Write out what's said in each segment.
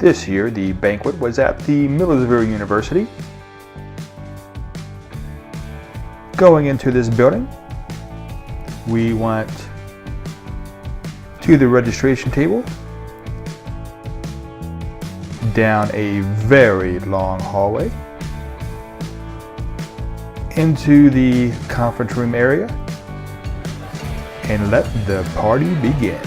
This year, the banquet was at the Millersville University. Going into this building, we went to the registration table, down a very long hallway, into the conference room area, and let the party begin.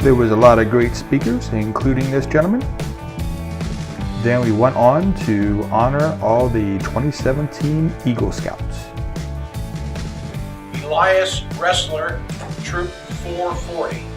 There was a lot of great speakers, including this gentleman. Then we went on to honor all the 2017 Eagle Scouts. Elias Ressler, Troop 440.